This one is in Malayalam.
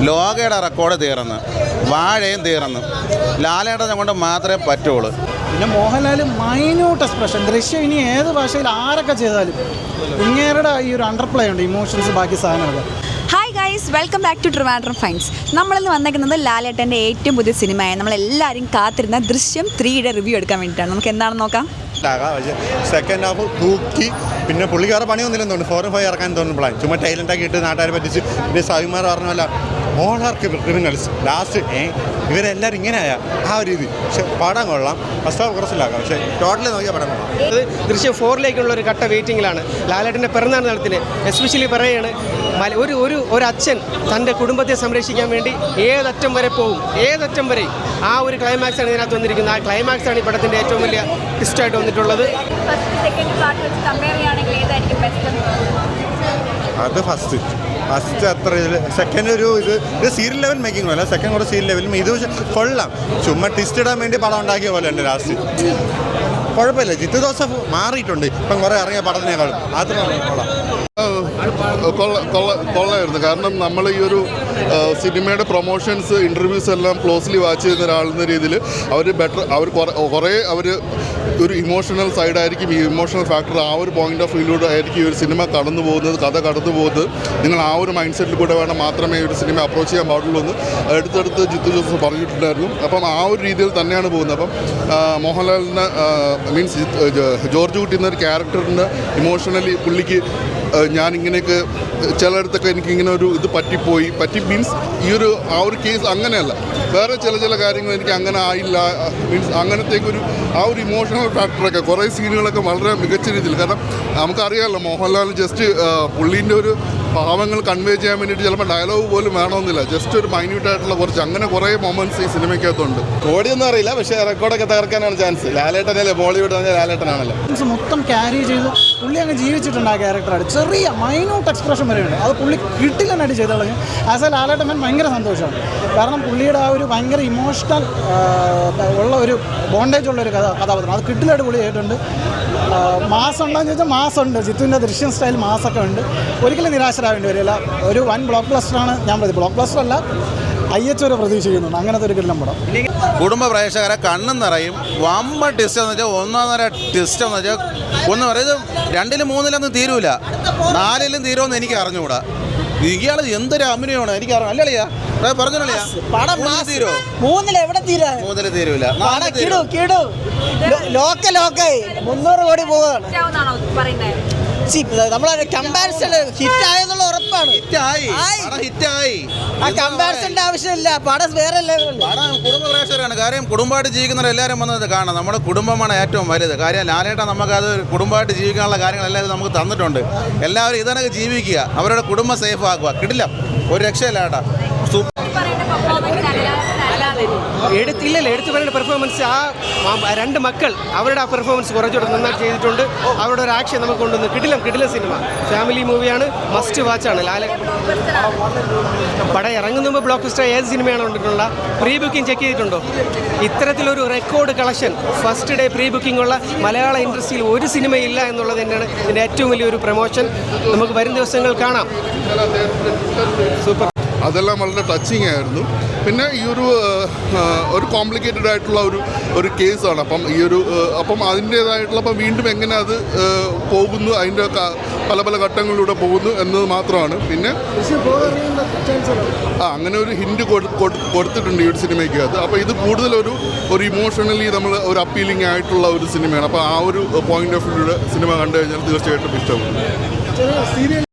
ലോകയുടെ റെക്കോർഡ് തീർന്ന്, വാഴയും തീർന്നു. ലാലേട്ടനെ കൊണ്ട് മാത്രമേ പറ്റുള്ളൂ. പിന്നെ മോഹൻലാൽ മൈന്യൂട്ട് എക്സ്പ്രഷൻ ദൃശ്യം ഇനി ഏത് ഭാഷയിൽ ആരൊക്കെ ചെയ്താലും ഇങ്ങേരുടെ ഈ ഒരു അണ്ടർപ്ലേ ഉണ്ട്, ഇമോഷൻസ് ബാക്കി സാധനങ്ങൾ. Hi guys, welcome back to Trivandrum finds. നമ്മളിന്ന് വന്നേക്കുന്നത് ലാലേട്ടൻ്റെ ഏറ്റവും പുതിയ സിനിമയായ നമ്മളെല്ലാവരും കാത്തിരുന്ന ദൃശ്യം 3യുടെ റിവ്യൂ എടുക്കാൻ വേണ്ടിയിട്ടാണ്. നമുക്ക് എന്താണെന്ന് നോക്കാം. പക്ഷേ സെക്കൻഡ് ഹാഫ് തൂക്കി, പിന്നെ പുള്ളിക്കാരെ പണിയൊന്നുമില്ലെന്ന് തോന്നുന്നു. 4 5 ഇറക്കാൻ തോന്നുന്നു പ്ലാൻ. ചുമ്മാ ടൈലൻ്റാക്കി ഇട്ട് നാട്ടുകാരെ പറ്റിച്ച്. പിന്നെ സവിമാർ പറഞ്ഞല്ല മോളാർക്ക് ക്രിമിനൽസ് ലാസ്റ്റ് ഇവരെല്ലാവരും ഇങ്ങനെയായ ആ ഒരു രീതി. പക്ഷെ പടം കൊള്ളാം. ഫസ്റ്റ് ഹാഫ് കുറച്ചിലാക്കാം, പക്ഷേ ടോട്ടലി നോക്കിയാൽ പടം കൊള്ളാം. അത് ദൃശ്യം 4ലേക്കുള്ള ഒരു ഘട്ട വെയിറ്റിങ്ങിലാണ്. ലാലേട്ടൻ്റെ പിറന്നാൾ ദിനത്തിന് എസ്പെഷ്യലി പറയുകയാണ്, ഒരു അച്ഛൻ തൻ്റെ കുടുംബത്തെ സംരക്ഷിക്കാൻ വേണ്ടി ഏതറ്റം വരെ പോകും, ഏതറ്റം വരെ. ആ ഒരു ക്ലൈമാക്സാണ് ഇതിനകത്ത് വന്നിരിക്കുന്നത്. ആ ക്ലൈമാക്സാണ് ഈ പടത്തിൻ്റെ ഏറ്റവും വലിയ ട്വിസ്റ്റായിട്ട് വന്നിട്ടുള്ളത്. അത് ഫസ്റ്റ് അത്ര സെക്കൻഡ് ഒരു ഇത് സീരിയൽ ലെവൽ മേക്കിംഗ് അല്ല, സെക്കൻഡ് കൂടെ സീരിയൽ ലെവലും ഇത് കൊള്ളാം. ചുമ്മാ ട്വിസ്റ്റ് ഇടാൻ വേണ്ടി പടം ഉണ്ടാക്കിയ പോലെ ഉണ്ട് ലാസ്റ്റ്. കുഴപ്പമില്ല, ജിത്തു ജോസഫ് മാറിയിട്ടുണ്ട് ഇപ്പം കുറേ ഇറങ്ങിയ പടത്തിനേക്കാളും. അത് കൊള്ളായിരുന്നു. കാരണം നമ്മൾ ഈ ഒരു സിനിമയുടെ പ്രൊമോഷൻസ് ഇൻ്റർവ്യൂസ് എല്ലാം ക്ലോസ്ലി വാച്ച് ചെയ്യുന്ന ഒരാളെന്ന രീതിയിൽ അവർ കുറേ ഒരു ഇമോഷണൽ സൈഡായിരിക്കും, ഈ ഇമോഷണൽ ഫാക്ടർ ആ ഒരു പോയിന്റ് ഓഫ് വ്യൂയിലൂടെ ആയിരിക്കും ഈ ഒരു സിനിമ കടന്നു പോകുന്നത്, കഥ കടന്നു പോകുന്നത്. നിങ്ങൾ ആ ഒരു മൈൻഡ് സെറ്റിൽ കൂടെ വേണം മാത്രമേ ഈ ഒരു സിനിമ അപ്രോച്ച് ചെയ്യാൻ പാടുള്ളൂ എന്ന് അടുത്തടുത്ത് ജിത്തു ജോസഫ് പറഞ്ഞിട്ടുണ്ടായിരുന്നു. അപ്പം ആ ഒരു രീതിയിൽ തന്നെയാണ് പോകുന്നത്. അപ്പം മോഹൻലാലിന് മീൻസ് ജോർജ് കുട്ടി എന്നൊരു ക്യാരക്ടറിന് ഇമോഷണലി പുള്ളിക്ക് ഞാനിങ്ങനെയൊക്കെ ചിലയിടത്തൊക്കെ എനിക്കിങ്ങനെ ഒരു ഇത് പറ്റി മീൻസ് ഈ ഒരു ആ ഒരു കേസ് അങ്ങനെയല്ല, വേറെ ചില കാര്യങ്ങൾ എനിക്ക് അങ്ങനെ ആയില്ല മീൻസ് അങ്ങനത്തേക്കൊരു ആ ഒരു ഇമോഷണൽ ഫാക്ടറൊക്കെ കുറേ സീനുകളൊക്കെ വളരെ മികച്ച രീതിയിൽ. കാരണം നമുക്കറിയാമല്ലോ മോഹൻലാൽ ജസ്റ്റ് പുള്ളീൻ്റെ ഒരു ഭാവങ്ങൾ കൺവേ ചെയ്യാൻ വേണ്ടിയിട്ട് ചിലപ്പോൾ ഡയലോഗ് പോലും വേണമെന്നില്ല, ജസ്റ്റ് ഒരു മൈന്യൂട്ടായിട്ടുള്ള അങ്ങനെ കുറേ മൊമെൻറ്റ്സ് ഈ സിനിമയ്ക്കകത്തുണ്ട്. കോടിയൊന്നും അറിയില്ല, പക്ഷേ റെക്കോർഡൊക്കെ തകർക്കാനാണ് ചാൻസ്. ലാലേട്ടനല്ലേ, ബോളിവുഡ് പറഞ്ഞാൽ ലാലേട്ടനാണല്ലോ. മൊത്തം ക്യാരി ചെയ്ത് പുള്ളി അങ്ങ് ജീവിച്ചിട്ടുണ്ട് ആ ക്യാരക്ടറായിട്ട്. ചെറിയ മൈന്യൂട്ട് എക്സ്പ്രഷൻ വരെയുണ്ട്, അത് പുള്ളി കിട്ടില്ലെന്നായിട്ട് ചെയ്ത് കളഞ്ഞു. ആസ് എ ലാലേട്ടൻ ഫാൻ ഭയങ്കര സന്തോഷമാണ്. കാരണം പുള്ളിയുടെ ആ ഒരു ഭയങ്കര ഇമോഷണൽ ഉള്ള ഒരു ബോണ്ടേജ് ഉള്ള ഒരു കഥാപാത്രം അത് കിട്ടില്ലായിട്ട് പുള്ളി ചെയ്തിട്ടുണ്ട്. മാസം ഉണ്ടോയെന്ന് ചോദിച്ചാൽ മാസമുണ്ട്. ജിത്തുവിൻ്റെ ദൃശ്യം സ്റ്റൈൽ മാസമൊക്കെ ഉണ്ട്. ഒരിക്കലും നിരാശരാവേണ്ടി വരില്ല. ഒരു വൻ ബ്ലോക്ക് ബസ്റ്ററാണ്. ഞാൻ പറയുന്നത് ബ്ലോക്ക് ബസ്റ്റർ അല്ല, IH വരെ പ്രതീക്ഷിക്കുന്നുണ്ട്. അങ്ങനത്തെ ഒരു കിടലം പടം. കുടുംബ പ്രേക്ഷകരെ കണ്ണും നിറയും. വമ്പ ടിസ്റ്റ് എന്ന് വെച്ചാൽ 1.5 ടിസ്റ്റ് എന്ന് വെച്ചാൽ ഒന്ന് പറയുന്നത് 2ലും 3ലൊന്നും തീരൂല, 4ലും തീരുമെന്ന് എനിക്ക് അറിഞ്ഞുകൂടാ. ഇയാൾ എന്തൊരു അഭിനയമാണ് എനിക്ക് അറിയാം. അല്ലളിയാ പറഞ്ഞോളിയാ, 3ല് തീരൂല. $300 കോടി പോവുകയാണ്. നമ്മളെ കമ്പാരിസൺ ഹിറ്റ് ആയെന്നുള്ള ഉറപ്പാണ്. ഹിറ്റായി. ആ കമ്പാരിസന്റെ ആവശ്യമില്ല, പടം വേറെ ലെവലാണ്. കുടുംബ പ്രേക്ഷകരാണ്. കാര്യം കുടുംബമായിട്ട് ജീവിക്കുന്നവരെല്ലാവരും വന്നത് കാണാം. നമ്മുടെ കുടുംബമാണ് ഏറ്റവും വലുത്. കാര്യം ലാലേട്ടൻ നമുക്കത് കുടുംബമായിട്ട് ജീവിക്കാനുള്ള കാര്യങ്ങളെല്ലാം നമുക്ക് തന്നിട്ടുണ്ട്. എല്ലാവരും ഇതനൊക്കെ ജീവിക്കുക, അവരുടെ കുടുംബം സേഫ് ആക്കുക. കിട്ടില്ല, ഒരു രക്ഷയില്ലാട്ടാ. എടുത്തു പറയേണ്ട പെർഫോമൻസ്. ആ 2 മക്കൾ അവരുടെ ആ പെർഫോമൻസ് കുറച്ചുകൂടെ നന്നായി ചെയ്തിട്ടുണ്ട്. അവരുടെ ഒരു ആക്ഷൻ നമുക്ക് കൊണ്ടുവന്ന് കിടിലം സിനിമ. ഫാമിലി മൂവിയാണ്, മസ്റ്റ് വാച്ചാണ്. പടം ഇറങ്ങുന്ന മുമ്പ് ബ്ലോക്ക് ബസ്റ്റർ ഏത് സിനിമയാണ് കണ്ടിട്ടുള്ള പ്രീ ബുക്കിംഗ് ചെക്ക് ചെയ്തിട്ടുണ്ടോ? ഇത്തരത്തിലൊരു record collection first day pre booking ഉള്ള മലയാള ഇൻഡസ്ട്രിയിൽ ഒരു സിനിമയില്ല എന്നുള്ളത് തന്നെയാണ് ഇതിൻ്റെ ഏറ്റവും വലിയൊരു പ്രൊമോഷൻ. നമുക്ക് വരും ദിവസങ്ങൾ കാണാം. സൂപ്പർ. അതെല്ലാം വളരെ ടച്ചിങ് ആയിരുന്നു. പിന്നെ ഈ ഒരു കോംപ്ലിക്കേറ്റഡ് ആയിട്ടുള്ള ഒരു കേസാണ്. അപ്പം അതിൻ്റേതായിട്ടുള്ള വീണ്ടും എങ്ങനെ അത് പോകുന്നു, അതിൻ്റെ പല ഘട്ടങ്ങളിലൂടെ പോകുന്നു എന്നത് മാത്രമാണ്. പിന്നെ അങ്ങനെ ഒരു ഹിൻഡ് കൊടുത്തിട്ടുണ്ട് ഈ ഒരു സിനിമയ്ക്കകത്ത്. അപ്പോൾ ഇത് കൂടുതൽ ഒരു ഇമോഷണലി നമ്മൾ ഒരു അപ്പീലിംഗ് ആയിട്ടുള്ള ഒരു സിനിമയാണ്. അപ്പോൾ ആ ഒരു പോയിന്റ് ഓഫ് വ്യൂയുടെ സിനിമ കണ്ടു കഴിഞ്ഞാൽ തീർച്ചയായിട്ടും ഇഷ്ടപ്പെടും.